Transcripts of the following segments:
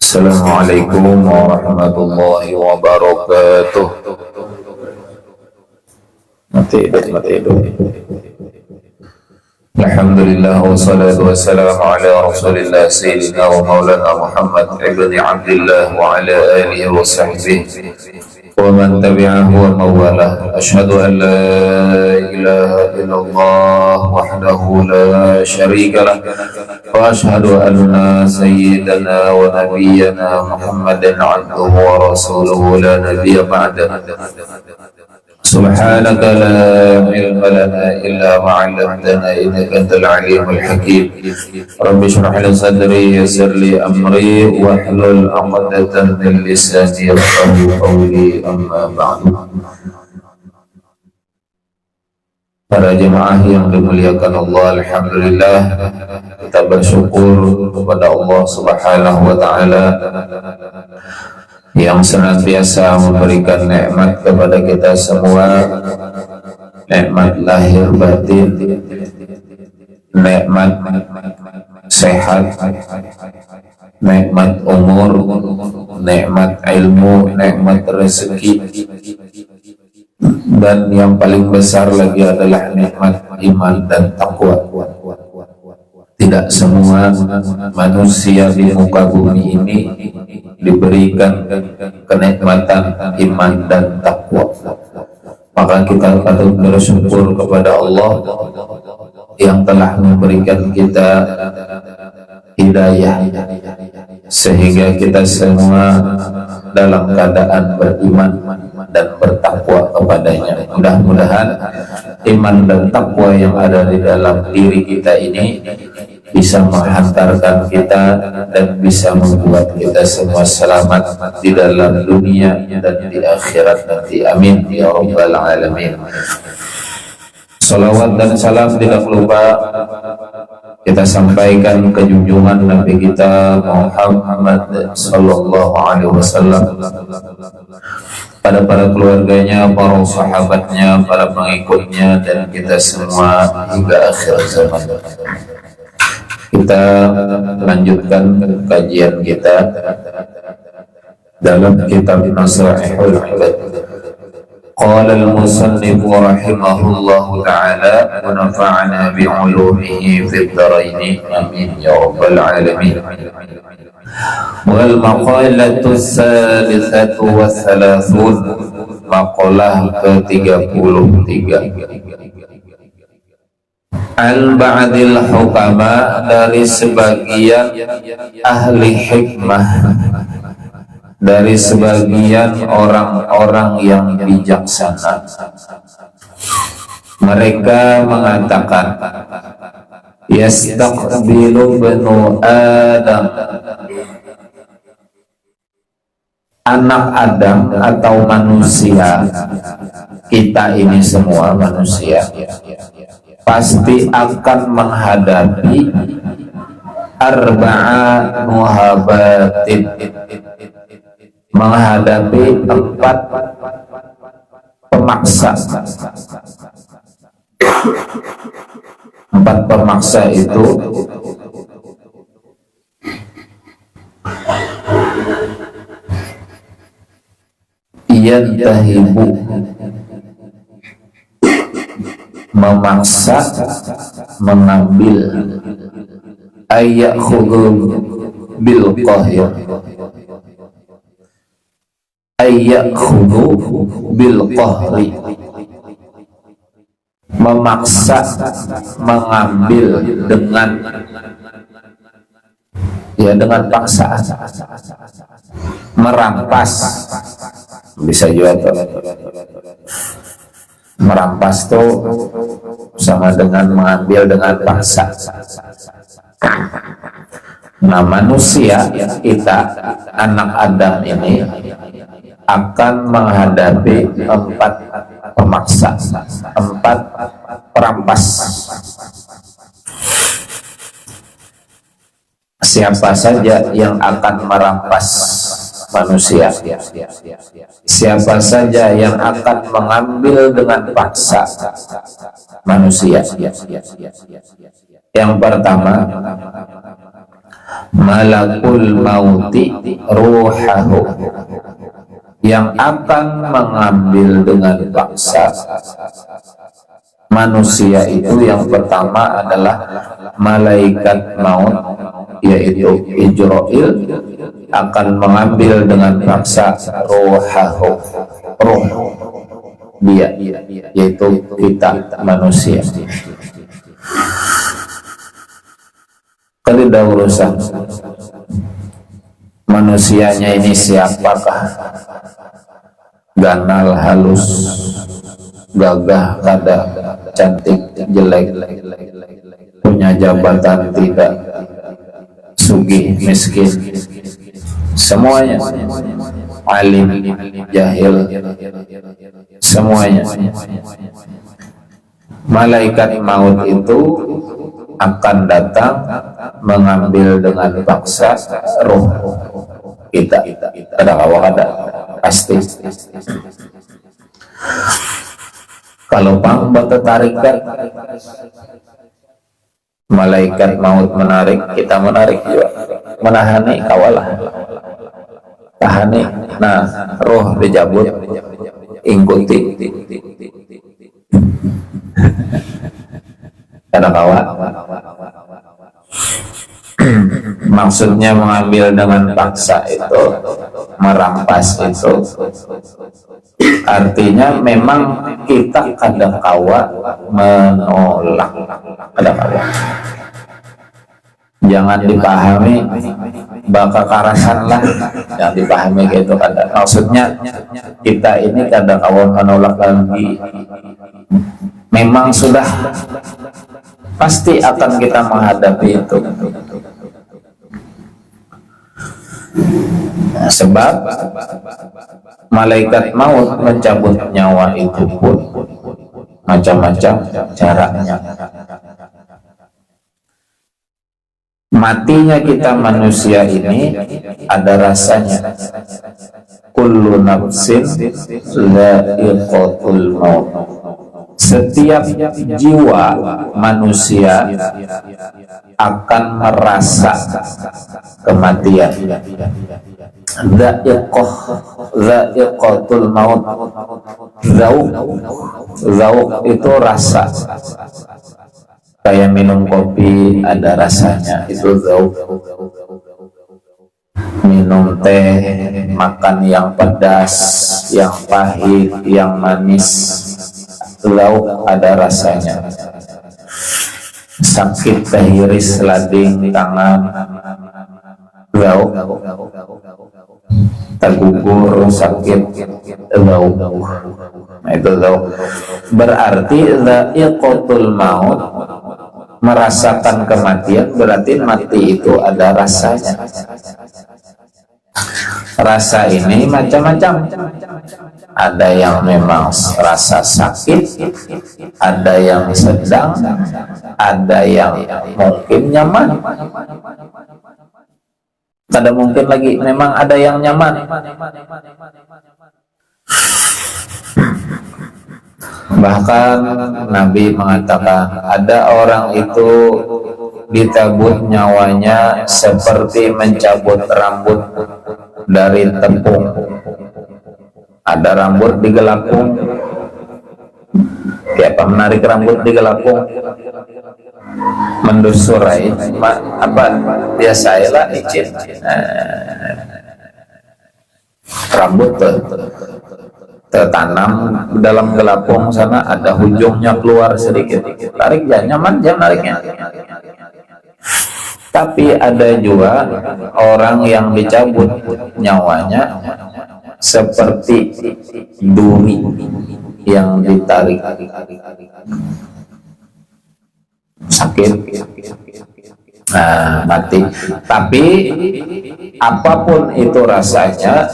Assalamualaikum warahmatullahi wabarakatuh. Mati hidup. Alhamdulillah wassalatu wassalamu ala rasulillah sayyidina wa maulana Muhammad ibn Abdillah wa ala alihi wa sahbihi wa man tabi'ahu wa mawalah. Ashhadu an la ilaha illallah wahdahu la syarika lah wa ashhadu anna sayyidana wa nabiyyana Muhammadan abduhu wa rasuluhu la nabiyya ba'dah. Subhanaka la ilma lana illa ma 'allamtana innaka antal alimul hakim. Rabbi shrah li sadri yassir li amri wahlul 'uqdatam min lisani yafqahu qawli, amma ba'du. Para jemaah yang dimuliakan Allah, alhamdulillah kita bersyukur kepada Allah Subhanahu wa taala yang senantiasa memberikan nikmat kepada kita semua, nikmat lahir batin, nikmat sehat, nikmat umur, nikmat ilmu, nikmat rezeki, dan yang paling besar lagi adalah nikmat iman dan takwa. Tidak semua manusia di muka bumi ini diberikan kenikmatan iman dan takwa. Maka kita patut bersyukur kepada Allah yang telah memberikan kita hidayah sehingga kita semua dalam keadaan beriman dan bertakwa kepadanya. Mudah-mudahan iman dan takwa yang ada di dalam diri kita ini bisa menghantarkan kita dan bisa membuat kita semua selamat di dalam dunia dan di akhirat nanti. Amin ya rabbal alamin. Salawat dan salam tidak lupa kita sampaikan ke junjungan Nabi kita Muhammad sallallahu alaihi wasallam, pada para keluarganya, para sahabatnya, para pengikutnya, dan kita semua hingga akhir zaman. Kita lanjutkan kajian kita dalam kitab Nasaihul Ibad. Qala al-musannif rahimahullahu ta'ala wa nafa'ana bi'ulumihi fid dharain, amin ya rabbal alamin. Wal maqalatu as-salisatu wa thalathun, maqalah ke-33. An ba'dil hukama, dari sebagian ahli hikmah, dari sebagian orang-orang yang bijaksana. Mereka mengatakan, yastaqbilu banu Adam, anak Adam atau manusia, kita ini semua manusia, pasti akan menghadapi arba'a muhabatin, menghadapi 4 pemaksa. 4 pemaksa itu yantahibu, memaksa, mengambil, ayyakhudhu bil qahir, ayyakhudhu bil qahri, memaksa, mengambil dengan paksaan, merampas. Bisa juga merampas itu sama dengan mengambil dengan paksa. Nah, manusia kita, anak Adam ini akan menghadapi 4 pemaksa, 4 perampas. Siapa saja yang akan merampas manusia? Siapa saja yang akan mengambil dengan paksa manusia? Yang pertama, malakul mauti ruhahu, yang akan mengambil dengan paksa manusia itu. Yang pertama adalah malaikat maut, yaitu Ijrail, akan mengambil dengan paksa ruhahu, roh dia, yaitu kita manusia. Kalau udah urusan manusianya ini siapakah, ganal, halus, gagah, kada, cantik, jelek, punya jabatan, tidak, sugih, miskin, semuanya, alim, jahil, semuanya. Malaikat maut itu akan datang mengambil dengan paksa roh kita. Ada awak ada pasti. Kalau pang bata tarikan, malaikat maut menarik, kita menarik juga, menahani kawalah, tahani. Nah, roh dijabut, ikuti. Ada kawa. Maksudnya mengambil dengan paksa itu, merampas itu, artinya memang kita kadang kawa menolak, kadang kawa. Jangan dipahami bakal karasan lah, yang dipahami gitu kadang. Maksudnya kita ini kadang kawa menolak lagi. Memang sudah pasti akan kita menghadapi itu. Sebab malaikat maut mencabut nyawa itu pun macam-macam caranya. Matinya kita manusia ini ada rasanya. Kullu nafsin dha'iqatul maut. Setiap jiwa manusia akan merasa kematian. Dha'iqatul maut. Zauq itu rasa. Kayak minum kopi ada rasanya, itu zauq. Minum teh, makan yang pedas, yang pahit, yang manis, lauk ada rasanya. Sakit tahiris lading tangan, lauk. Tergugur sakit, lauk. Nah, itu lauk. Berarti dha'iqatul maut, merasakan kematian, berarti mati itu ada rasanya. Rasa ini macam-macam. Ada yang memang rasa sakit, ada yang sedang, ada yang mungkin nyaman, ada mungkin lagi memang ada yang nyaman. Bahkan Nabi mengatakan ada orang itu dicabut nyawanya seperti mencabut rambut dari tepung. Ada rambut digelapung, siapa menarik rambut digelapung, mendusurai apa biasa lah licin. Rambut tertanam dalam gelapung sana, ada ujungnya keluar sedikit, tarik ya nyaman jam nariknya. Tapi ada juga orang yang dicabut nyawanya seperti duri yang ditarik, sakit, nah mati. Tapi apapun itu rasanya,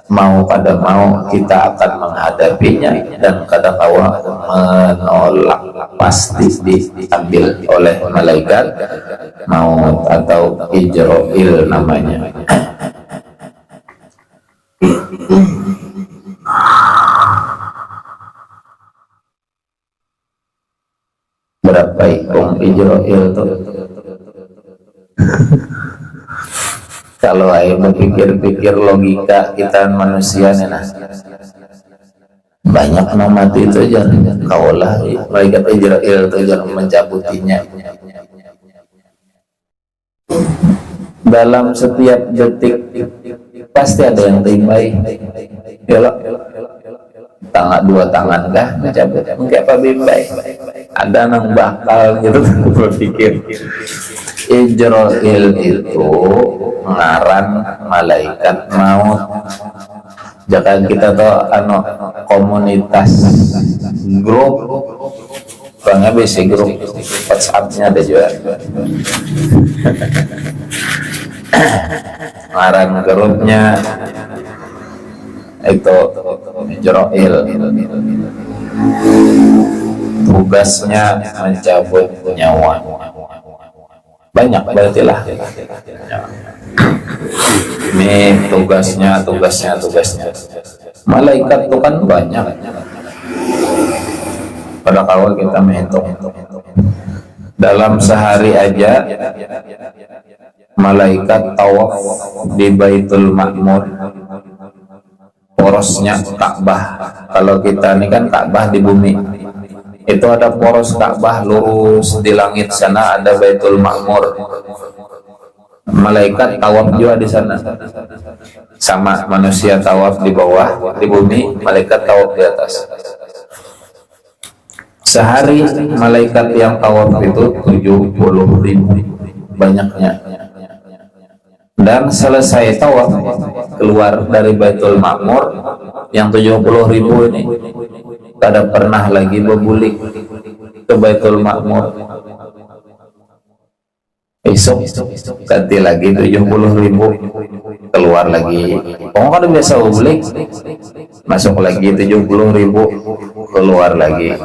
mau kada mau kita akan menghadapinya, dan kadang kala menolak, pasti diambil oleh malaikat maut atau Ijrail namanya. Berapa ikung Ijrail tuh? Kalau ayo berpikir-pikir logika kita manusia nih, nah banyak no mati itu aja kaulah malaikat Israel itu aja mencabutinya. Dalam setiap detik pasti ada yang timbai. Belok dua tangan kah mencabut mungkin apa bimbai ada nang bakal gitu. Berpikir Israel itu ngaran malaikat maut. Jangan kita tahu komunitas grup bangga besi grup WhatsApp-nya ada juga. Ngaran grupnya itu Israel, tugasnya mencabut nyawa. Banyak berarti lah ini tugasnya. Malaikat itu kan banyak. Pada awal kita menghitung dalam sehari aja malaikat tawaf di Baitul Ma'mur, porosnya Ka'bah. Kalau kita ini kan Ka'bah di bumi, itu ada poros Ka'bah lurus di langit sana ada Baitul Ma'mur. Malaikat tawaf juga di sana, sama manusia tawaf di bawah di bumi, malaikat tawaf di atas. Sehari malaikat yang tawaf itu 70.000 banyaknya. Dan selesai tawaf keluar dari Baitul Ma'mur yang 70.000 ini tidak pernah lagi berbulik ke Baitul Ma'mur. Besok ganti lagi 70.000 keluar lagi. Oh kan biasa berbulik, masuk lagi 70.000 keluar lagi.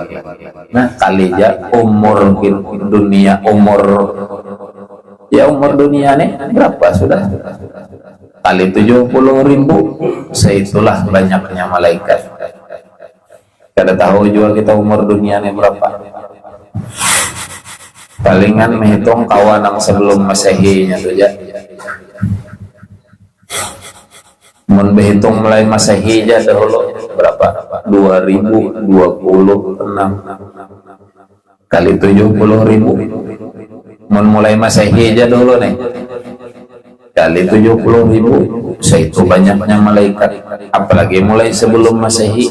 Nah kali aja umur dunia umur dunia nih berapa sudah kali 70.000, seitulah banyaknya malaikat. Kada tahu juga kita umur dunia nih berapa. Palingan menghitung kawan yang sebelum Masehi-nya saja. Mun berhitung mulai Masehi aja dahulu berapa? 2026 kali 70.000. Mun mulai Masehi aja dulu nih kali 70.000, seitu banyaknya malaikat. Apalagi mulai sebelum Masehi.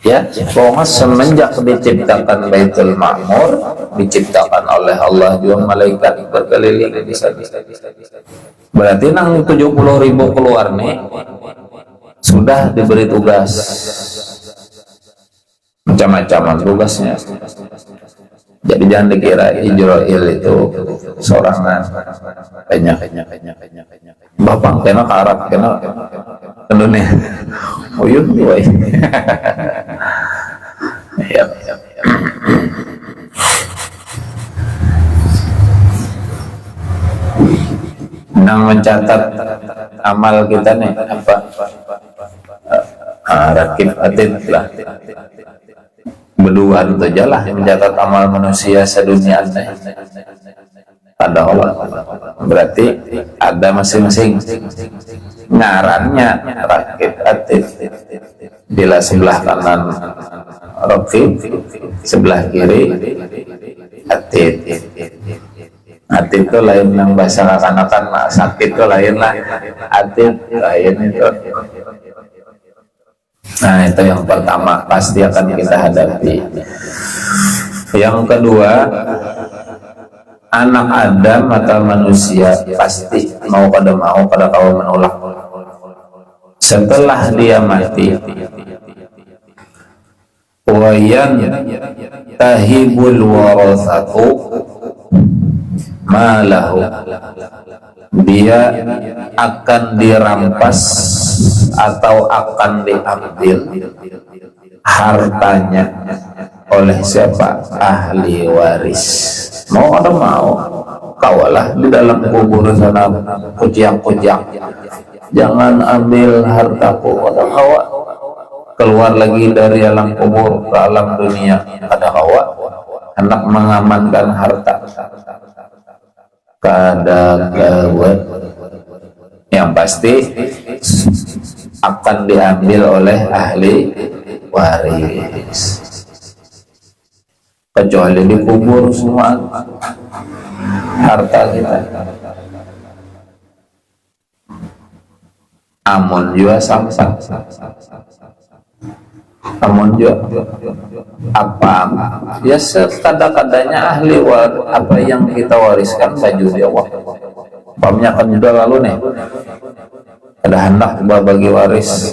Ya, pokoknya semenjak diciptakan Baitul Ma'mur, diciptakan oleh Allah juga malaikat berkeliling di sana. Berarti nang 70.000 keluar nih sudah diberi tugas macam-macam tugasnya. Jadi jangan dikira Israel itu sorangan, banyak. Bapak kena karat kena dunia. Oh iya, ya. Nang mencatat amal kita nih apa? Rakib atid lah. Berdua itu aja lah mencatat amal manusia sedunia ini. Ada Allah. Berarti ada masing-masing ngarannya rakib atid. Bila sebelah kanan rakib, sebelah kiri atid. Atid itu lain yang bahasa kanak-kanak, sakit itu lain lah, atid lain itu. Nah itu yang pertama pasti akan kita hadapi. Yang kedua, anak Adam atau manusia pasti mau kada kau menolak. Setelah dia mati, wayan tahibul warathatu malahu, dia akan dirampas atau akan diambil hartanya oleh siapa? Ahli waris. Mau atau mau, kawalah di dalam kubur sana kujiak-kujiak, jangan ambil hartaku. Ada kawa keluar lagi dari alam kubur ke alam dunia, ada kawa hendak mengamankan harta. Kada gawat yang pasti akan diambil oleh ahli waris, kecuali dikubur semua harta kita. Amun juga sampai, amun juga apa ya sekada-kadanya ahli apa yang kita wariskan baju dia pamnya kan udah lalu nih ada hendak bagi waris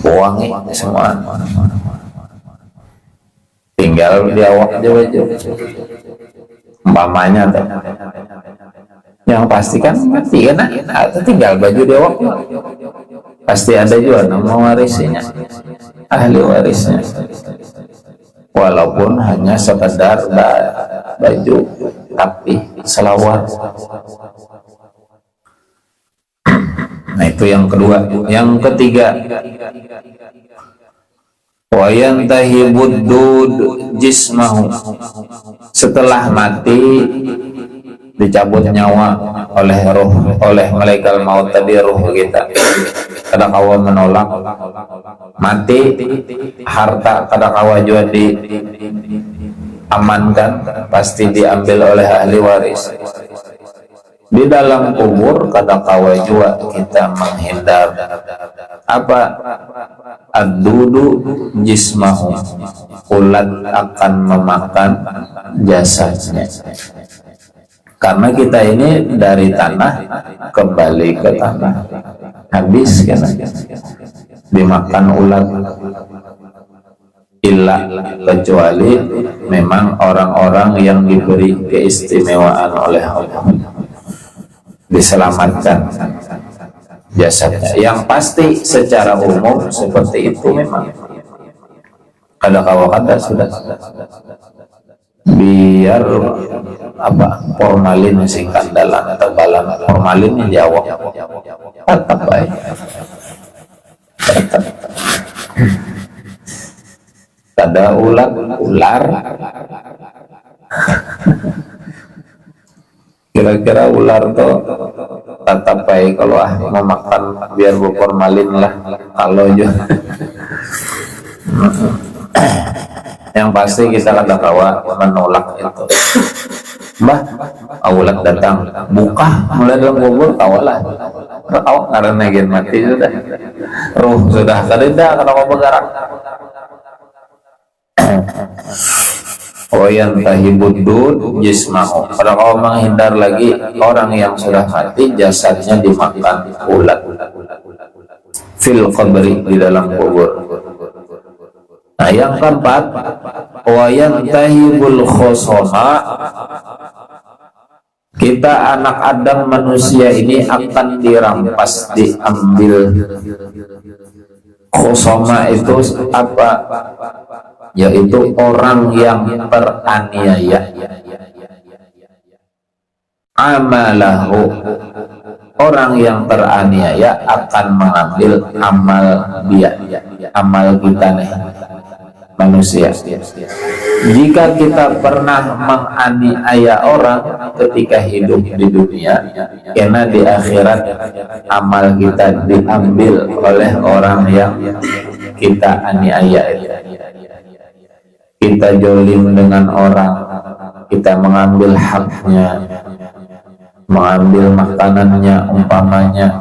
buangi semua, tinggal di awak aja umpamanya yang pasti kan mati kan, atau tinggal baju di awak pasti ada juga nama warisnya, ahli warisnya, walaupun hanya sekedar baju tapi selawat. Nah itu yang kedua. Yang ketiga, wa yantahi buddud jismahu, setelah mati dicabut nyawa oleh roh, oleh malaikat maut tadi, roh kita kadang kawa menolak, mati harta kadang kawa juga diamankan, pasti diambil oleh ahli waris. Di dalam kubur kadang kawa juga kita menghindar apa ad-dudu jismahu, ulat akan memakan jasadnya. Karena kita ini dari tanah kembali ke tanah, habis kan dimakan ulat, illa kecuali memang orang-orang yang diberi keistimewaan oleh Allah, diselamatkan jasadnya. Yang pasti secara umum seperti itu memang kada kawakada sudah biar apa formalin sing kandalan atau balang formalin yang jawab tetap baik, tetap kada ular kira-kira ular tuh tetap baik kalau memakan biar berformalin lah kalau aja. Yang pasti kita kada kawa menolak itu. Mbah, ulat datang, buka mulai dalam kubur kawalah. Kau karena gen mati sudah, ruh sudah kada mau bergerak. Oh yang tahibudud jismahu, kalau kau menghindar lagi orang yang sudah mati jasadnya dimakan ulat fil qabri, di dalam kubur. Nah yang keempat, wa yantahibul khosoma, kita anak Adam manusia ini akan dirampas, diambil. Khosoma itu apa? Yaitu orang yang teraniaya, amalahu, orang yang teraniaya akan mengambil amal dia, amal kita nih manusia. Jika kita pernah menganiaya orang ketika hidup di dunia, karena di akhirat amal kita diambil oleh orang yang kita aniaya. Kita jolim dengan orang, kita mengambil haknya, mengambil makanannya umpamanya,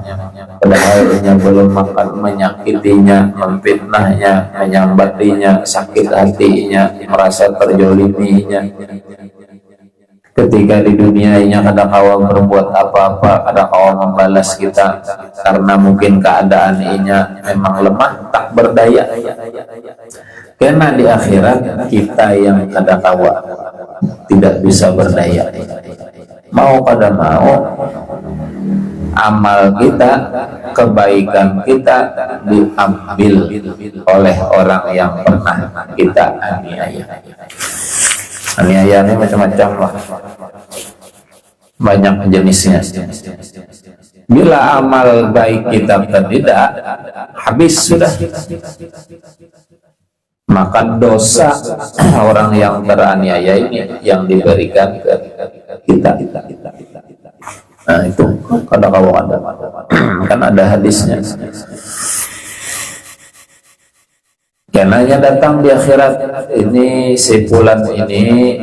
padahal ia belum makan, menyakitinya, memfitnahnya, menyambatinya, sakit hatinya, merasa terjoliminya. Ketika di dunia ini kadang kawa berbuat apa-apa, kadang kawa membalas kita karena mungkin keadaan inya memang lemah, tak berdaya. Karena di akhirat kita yang kadang kawa tidak bisa berdaya. Mau kada mau, amal kita, kebaikan kita diambil oleh orang yang pernah kita aniaya. Aniaya ini macam-macam lah, banyak jenisnya. Bila amal baik kita tidak, habis sudah. Maka dosa orang yang teraniaya ini yang diberikan ke kita. Nah itu kada kawa ada kan ada hadisnya. Karena datang di akhirat ini, si fulan ini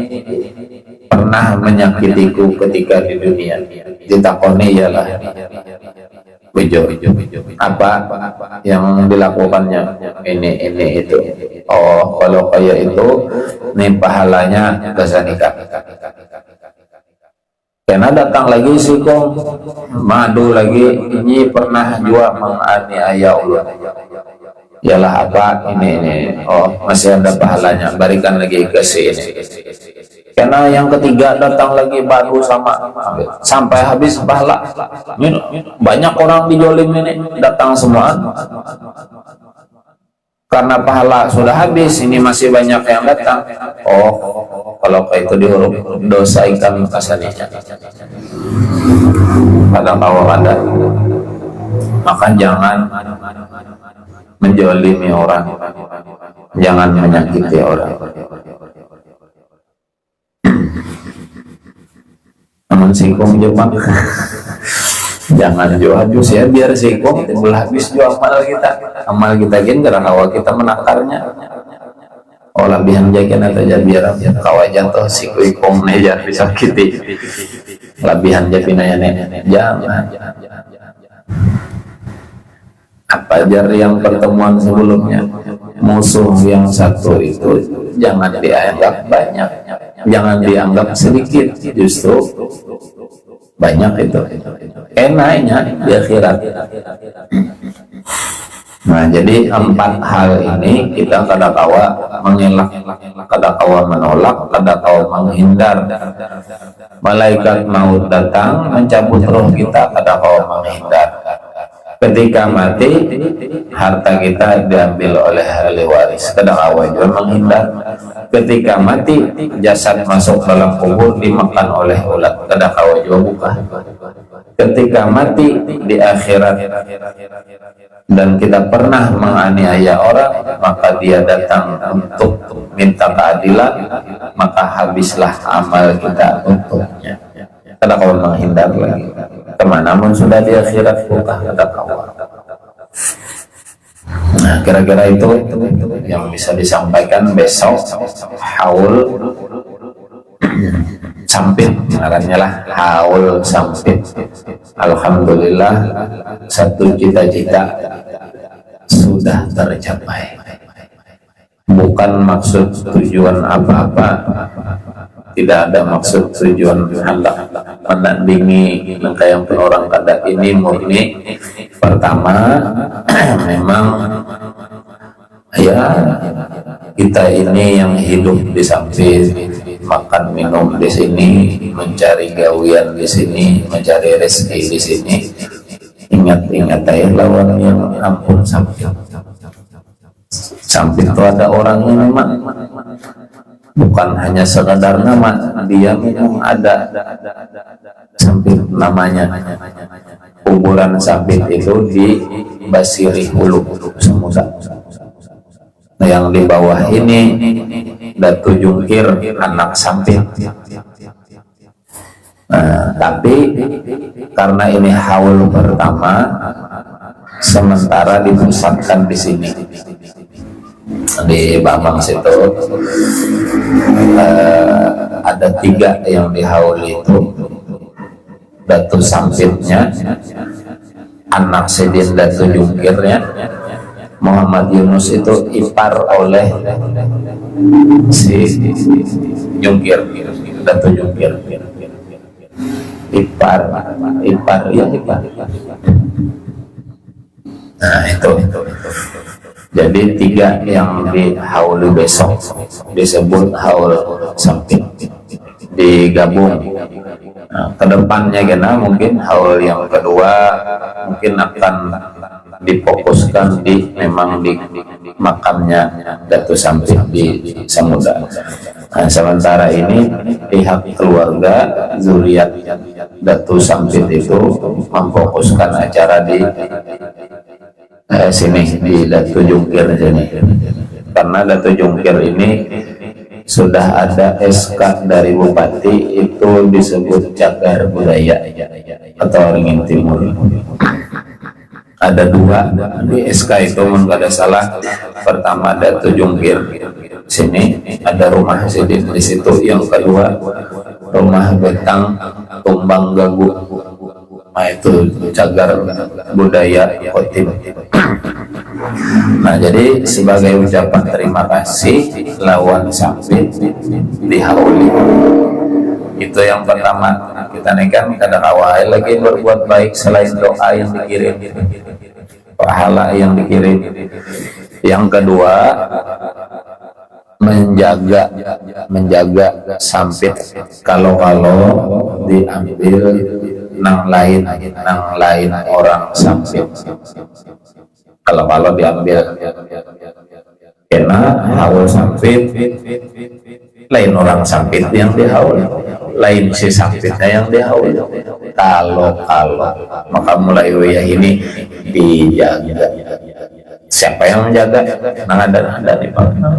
pernah menyakitiku ketika di dunia. Ditakoni ialah bejo apa yang dilakukannya, ini itu. Oh kalau kayak itu nih pahalanya dosa nikah. Karena datang lagi si kong madu lagi, ini pernah juga menganiaya Allah. Ialah apa ini, oh masih ada pahalanya, berikan lagi ke si ini. Karena yang ketiga datang lagi baru sama sampai habis pahala. Banyak orang dijolim ini datang semua karena pahala sudah habis, ini masih banyak yang datang. Oh kalau kayak itu diurut dosa ikan kasaninya kadang tahu ada. Maka jangan menjolimi orang, jangan menyakiti orang. Namun singkong Jepang jangan jual ya, biar singkong timbul habis jual amal kita gin karena awal kita menakarnya. Olah bihan jakin atau biar kawajan toh si kuikong nejar disakiti labihan japinaya nenek. Jangan. Apa jar yang pertemuan sebelumnya, musuh yang satu itu jangan dianggap banyak, jangan dianggap sedikit, justru banyak itu enaknya di akhirat. Nah jadi 4 hal ini kita kadakawa mengelak, kadakawa menolak, kadakawa menghindar. Malaikat maut datang mencabut roh kita, kadakawa menghindar. Ketika mati, harta kita diambil oleh ahli waris, kadakawa juga menghindar. Ketika mati, jasad masuk dalam kubur dimakan oleh ulat, kadakawa juga buka. Ketika mati di akhirat dan kita pernah menganiaya orang, maka dia datang untuk minta keadilan, maka habislah amal kita untuknya. Kada kau menghindar lagi. Kemanapun sudah di akhirat buka kada kau. Nah, kira-kira itu yang bisa disampaikan besok. Haul sampit, makanya lah haul sampit. Alhamdulillah, satu cita-cita sudah tercapai. Bukan maksud tujuan apa-apa, tidak ada maksud tujuan hendak menandingi yang orang kada ini murni. Pertama, memang ya kita ini yang hidup di samping, makan minum di sini, mencari gawian di sini, mencari rezeki di sini. Ingat aja lawan yang ampun samping. Samping itu ada orangnya memang, bukan hanya sekadar nama, dia memang ada samping namanya. Kuburan samping itu di Basiri Hulu Semusa. Nah, yang di bawah ini Datu Jungkir anak samping. Nah, tapi karena ini haul pertama, sementara dipusatkan di sini di Bambang situ. Ada 3 yang dihauli itu. Datu Sampitnya, anak Sidin Datu Jungkirnya, Muhammad Yunus itu ipar oleh si Jungkir, Datu Jungkir. Ipar. Nah itu. Jadi 3 yang dihauli besok disebut haul sampit, digabung. Nah, kedepannya gena mungkin haul yang kedua mungkin akan difokuskan memang di makamnya Datu Sampit di Samuda. Nah, sementara ini pihak keluarga zuriat Datu Sampit itu memfokuskan acara di sini di Datu Jungkir sini, karena Datu Jungkir ini sudah ada SK dari bupati, itu disebut cagar budaya atau Ringin Timur. Ada dua di SK itu, nggak ada salah. Pertama Datu Jungkir, sini ada rumah Sidin di situ. Yang kedua rumah Betang Tumbang Gagu, nah itu cagar budaya Kotim. Nah, jadi sebagai ucapan terima kasih, Lawan Sampit dihauli. Itu yang pertama. Kita nekan kadang awal lagi berbuat baik selain doa yang dikirim, pahala yang dikirim. Yang kedua, menjaga Sampit kalau diambil nang lain orang Sampit. Kalau diambil kena haul Sampit, lain orang Sampit yang dihaul, lain si Sampitnya yang dihaul. Kalau maka mulai wilayah ini dijaga. Siapa yang menjaga? Nah, ada di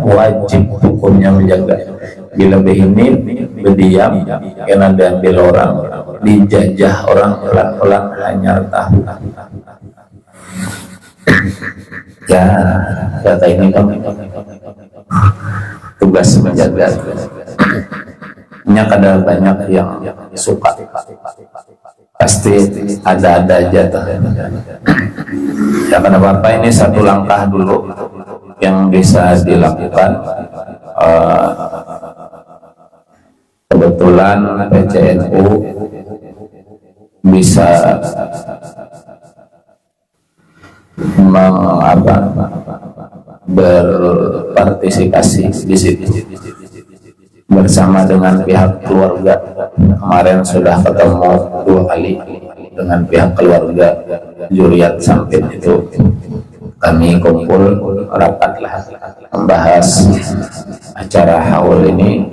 wajib hukumnya menjaga. Bila ini berdiam, karena diambil orang, dijajah orang, pelan-pelan hanya tahu. Ya, kata ini kan tugas menjaga. Kadang banyak yang suka, pasti ada aja. Ya, kenapa ini satu langkah dulu yang bisa dilakukan. Kebetulan PCNU bisa berpartisipasi di situ bersama dengan pihak keluarga. Kemarin sudah ketemu 2 kali dengan pihak keluarga Juriat Sampit itu. Kami kumpul rapat lah membahas acara haul ini,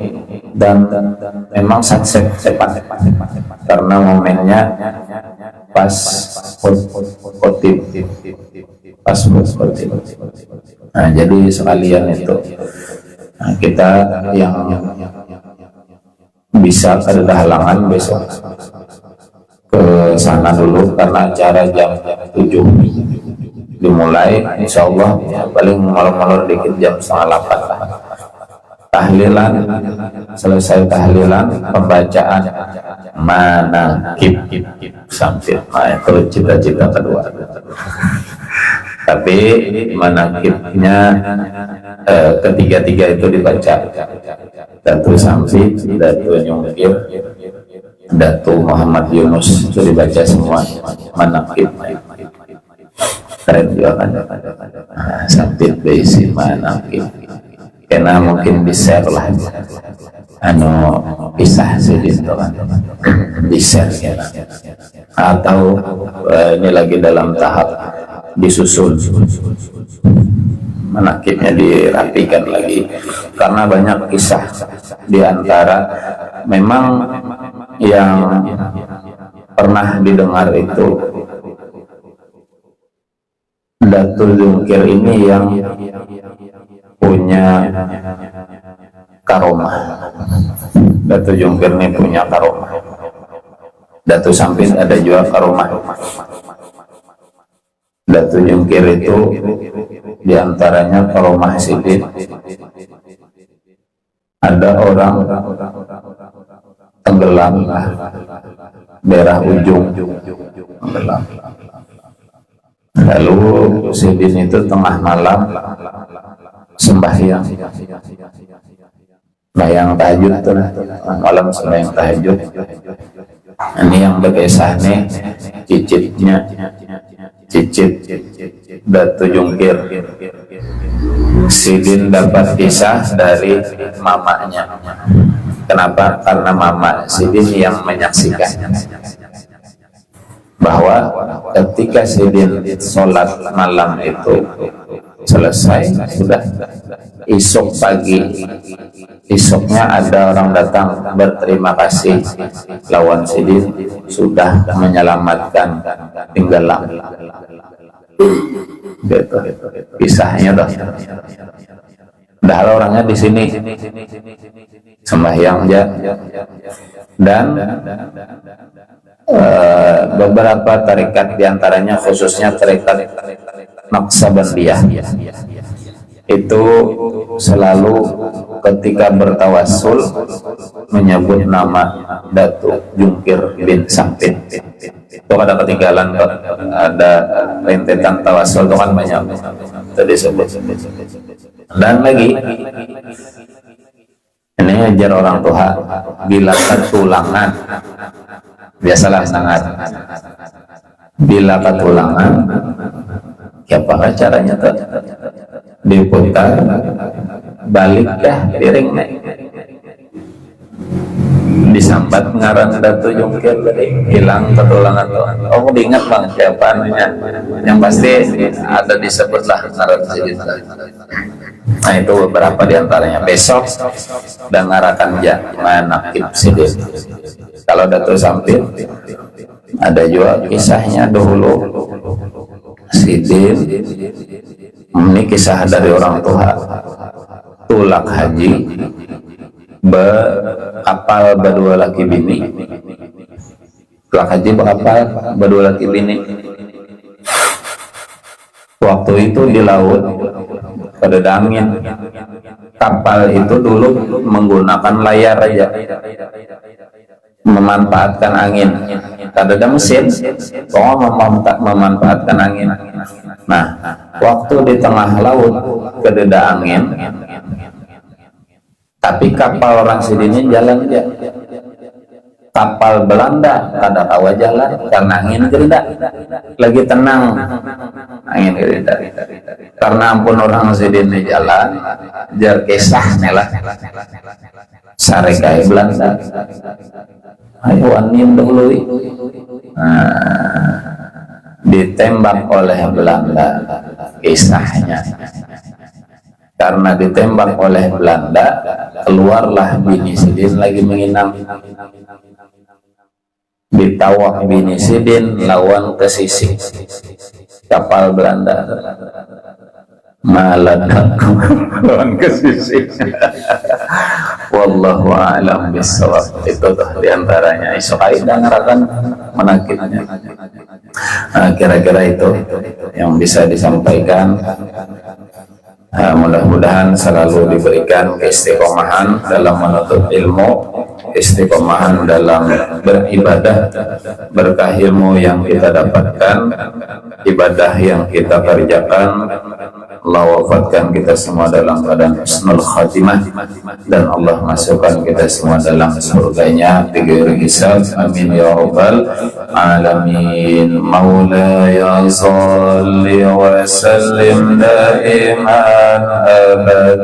dan memang sangat cepat karena momennya pas Kotim. Nah, jadi sekalian itu, nah, kita yang bisa ada halangan besok ke sana dulu, karena acara jam 7 dimulai. Insya Allah ya, paling malam-malam dikit jam 7:30 lah. Tahlilan, selesai tahlilan, pembacaan manaqib Sampit. Nah, itu cita-cita kedua. Tapi manaqibnya ketiga-tiga itu dibaca. Datu Sampit, Datu Jungkir, Datu Muhammad Yunus, itu dibaca semua manaqib. Keren juga kan? Sampit berisi manaqib. Karena mungkin di-share lah, kisah Sidin itu kan, di-share ya. Atau ini lagi dalam tahap disusun, manaqibnya dirapikan lagi, karena banyak kisah. Di antara memang yang pernah didengar itu, Datul Jungkir ini yang punya karomah. Datu Jungkir ini punya karomah. Datu Sampit ada juga karomah. Datu Jungkir itu diantaranya karomah Sidin. Ada orang tenggelam daerah ujung tenggelam. Lalu Sidin itu tengah malam sembahyang, bayang tahajud tuh, malam sembahyang tahajud. Ini yang berkisah nih, cicit Datu Jungkir. Sidin dapat kisah dari mamanya. Kenapa? Karena mama Sidin yang menyaksikannya, bahwa ketika Sidin sholat malam itu selesai, sudah esok pagi, esoknya ada orang datang berterima kasih, Lawan Sidin sudah menyelamatkan tenggelam. Gitu kisahnya dah. Padahal orangnya di sini sembahyang aja. Dan beberapa tarekat diantaranya khususnya tarekat Naqsabandiyah itu selalu ketika bertawassul menyebut nama Datuk Jungkir bin Sampit. Itu ada ketinggalan, ada rentetan tawassul itu kan banyak tadi sebut. Dan lagi ini ajar orang tua, bila ketulangan biasalah sangat, bila ketulangan siapa caranya tuh diputar balik dah piringnya, disambat ngaran Datu Jungkir hilang ketulangan tuh. Oh diingat bang siapa namanya, yang pasti ada disebutlah ngaran sejuta. Nah itu beberapa diantaranya. Besok dengarkan jangan nakib sidin. Kalau Datu Sampit ada juga kisahnya dahulu sidin. Ini kisah dari orang tua tulak haji kapal berdua laki bini. Tulak haji kapal berdua laki bini. Waktu itu di laut pada angin. Kapal itu dulu menggunakan layar aja, memanfaatkan angin. Kada ada mesin, memanfaatkan angin. Nah, waktu di tengah laut kededa angin, tapi kapal orang sini jalan aja. Kapal Belanda kada kawa jalan karena angin gereda. Lagi tenang, angin gereda. Karena ampun orang sini jalan, jar kisah nelah. Sarekai Belanda. Ayo angin dahulu. Ditembak oleh Belanda kisahnya. Karena ditembak oleh Belanda, keluarlah bini Sidin lagi menginang. Ditawak bini Sidin lawan ke sisi kapal Belanda. Maladaku lawan ke sisi. Wallahu a'lam bishawab. Itu tuh diantaranya. Esok Aida ngarakan menakibnya. Nah, kira-kira itu yang bisa disampaikan. Mudah-mudahan selalu diberikan keistiqomahan dalam menuntut ilmu, istiqomahan dalam beribadah, berkah ilmu yang kita dapatkan, ibadah yang kita kerjakan. Allah wafatkan kita semua dalam keadaan husnul khatimah, dan Allah masukkan kita semua dalam surganya bighairi hisab. Amin ya rabbal alamin. Maulaya shalli wa sallim daiman abad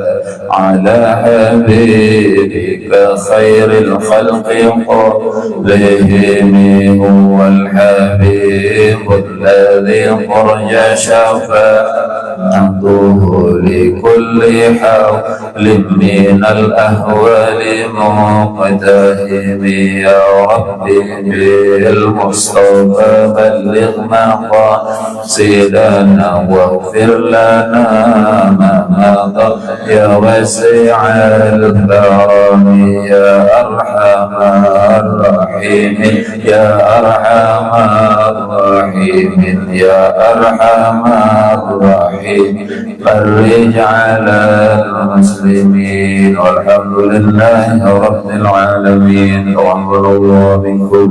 ala habibika khairil khalqi kullihim huwal habibul ladzi qurja syafa'a لكل حول من الأهوال مقتهم يا ربي بالمصطفى بلغ مقاصدنا واغفر لنا ما مضى يا واسع الكرم يا أرحم الراحمين يا أرحم الراحمين يا أرحم الراحمين فرج على المسلمين والحمد لله رب العالمين. تقبل الله منكم.